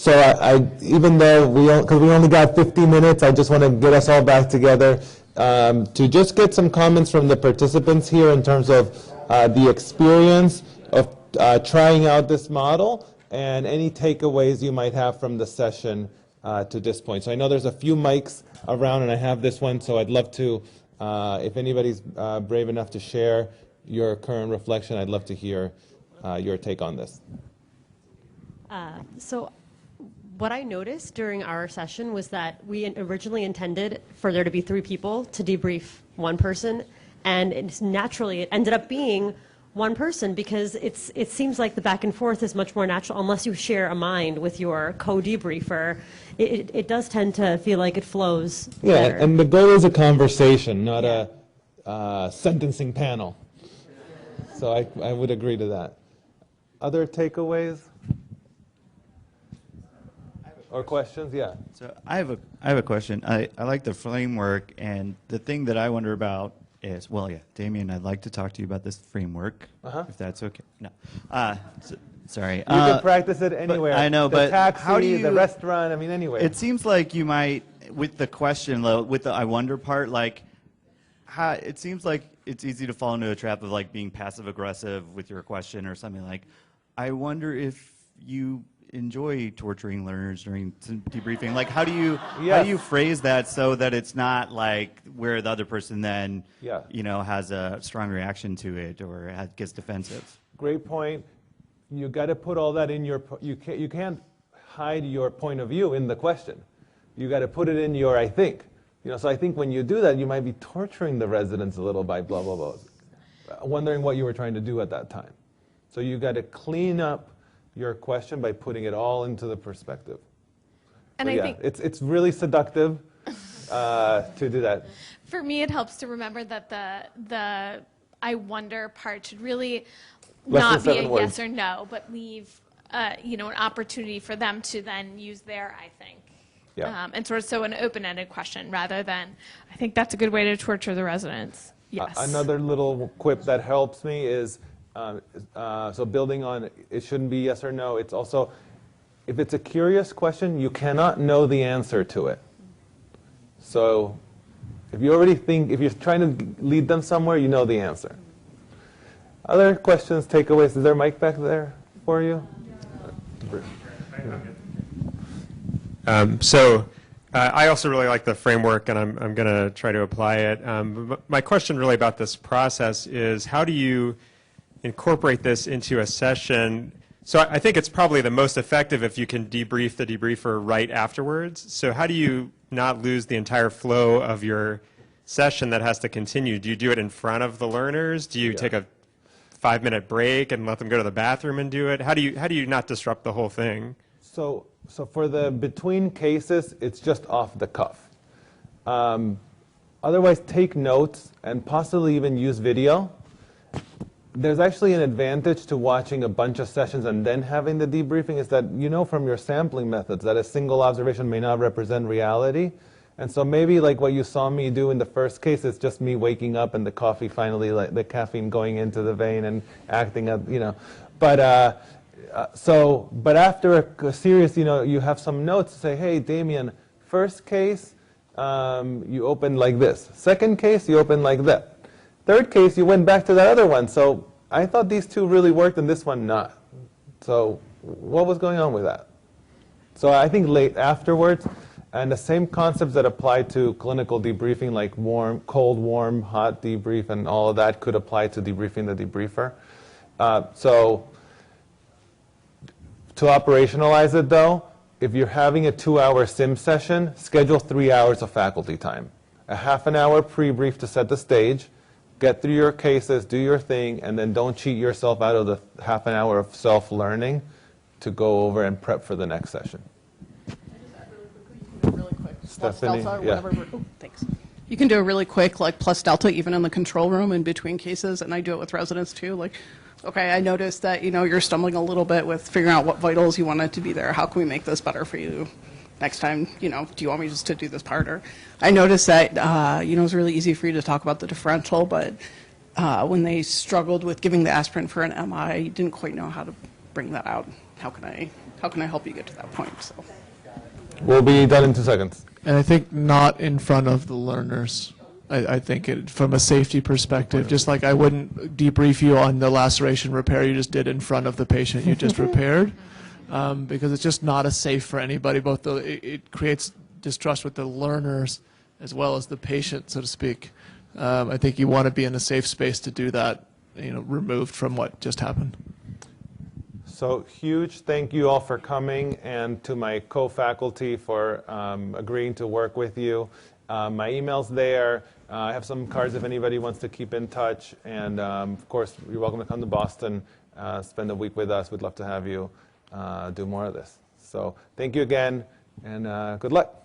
So even though because we only got 50 minutes, I just want to get us all back together to just get some comments from the participants here in terms of the experience of trying out this model and any takeaways you might have from the session to this point. So I know there's a few mics around, and I have this one, so I'd love to, if anybody's brave enough to share your current reflection, I'd love to hear your take on this. So what I noticed during our session was that we originally intended for there to be 3 people to debrief one person, and it ended up being one person because it seems like the back and forth is much more natural unless you share a mind with your co-debriefer. It does tend to feel like it flows better. And the goal is a conversation, not a sentencing panel. So I would agree to that. Other takeaways? Or questions? Yeah. So I have a question. I like the framework, and the thing that I wonder about is, well, yeah, Damien, I'd like to talk to you about this framework, if that's okay. No, sorry. You can practice it anywhere. I know, the but taxi, how do you? The restaurant. I mean, anywhere. It seems like you might, with the question, with the I wonder part, like, it seems like it's easy to fall into a trap of like being passive aggressive with your question or something like, I wonder if you enjoy torturing learners during debriefing. Like, how do you phrase that so that it's not like where the other person then has a strong reaction to it or gets defensive? Great point. You got to put all that in your. You can't hide your point of view in the question. You got to put it in your I think. So I think when you do that, you might be torturing the residents a little by blah blah blah, wondering what you were trying to do at that time. So you got to clean up your question by putting it all into the perspective. And I think it's really seductive to do that. For me, it helps to remember that the I wonder part should really not be a yes or no, but leave an opportunity for them to then use their I think. Yeah. And so an open-ended question rather than I think that's a good way to torture the residents. Yes. Another little quip that helps me is so building on it shouldn't be yes or no. It's also, if it's a curious question, you cannot know the answer to it. So if you already think, if you're trying to lead them somewhere, you know the answer. Other questions, takeaways? Is there a mic back there for you? I also really like the framework, and I'm going to try to apply it. But my question really about this process is, how do you incorporate this into a session? So I think it's probably the most effective if you can debrief the debriefer right afterwards. So how do you not lose the entire flow of your session that has to continue? Do you do it in front of the learners? Do you take a 5-minute break and let them go to the bathroom and do it? How do you not disrupt the whole thing? So for the between cases, it's just off the cuff. Otherwise, take notes and possibly even use video. There's actually an advantage to watching a bunch of sessions and then having the debriefing is that you know from your sampling methods that a single observation may not represent reality. And so maybe like what you saw me do in the first case is just me waking up and the coffee finally, like the caffeine going into the vein and acting up, But after a series, you have some notes to say, hey, Damien, first case, you opened like this. Second case, you opened like that. Third case, you went back to that other one. So I thought these two really worked and this one not. So what was going on with that? So I think late afterwards, and the same concepts that apply to clinical debriefing, like warm, cold, warm, hot debrief, and all of that could apply to debriefing the debriefer. So to operationalize it, though, if you're having a 2-hour sim session, schedule 3 hours of faculty time. A half an hour pre-brief to set the stage, get through your cases, do your thing, and then don't cheat yourself out of the half an hour of self-learning to go over and prep for the next session. Really quick. Stephanie, Thanks. You can do a really quick, like, plus delta even in the control room in between cases, and I do it with residents too. Like, okay, I noticed that, you're stumbling a little bit with figuring out what vitals you wanted to be there. How can we make this better for you next time? Do you want me just to do this part? Or I noticed that, it was really easy for you to talk about the differential, but when they struggled with giving the aspirin for an MI, you didn't quite know how to bring that out. How can how can I help you get to that point? So. We'll be done in 2 seconds. And I think not in front of the learners. I think from a safety perspective, just like I wouldn't debrief you on the laceration repair you just did in front of the patient you just repaired, because it's just not as safe for anybody. It creates distrust with the learners as well as the patient, so to speak. I think you want to be in a safe space to do that, removed from what just happened. So huge thank you all for coming, and to my co-faculty for agreeing to work with you. My email's there. I have some cards if anybody wants to keep in touch. And of course, you're welcome to come to Boston, spend a week with us. We'd love to have you do more of this. So thank you again, and good luck.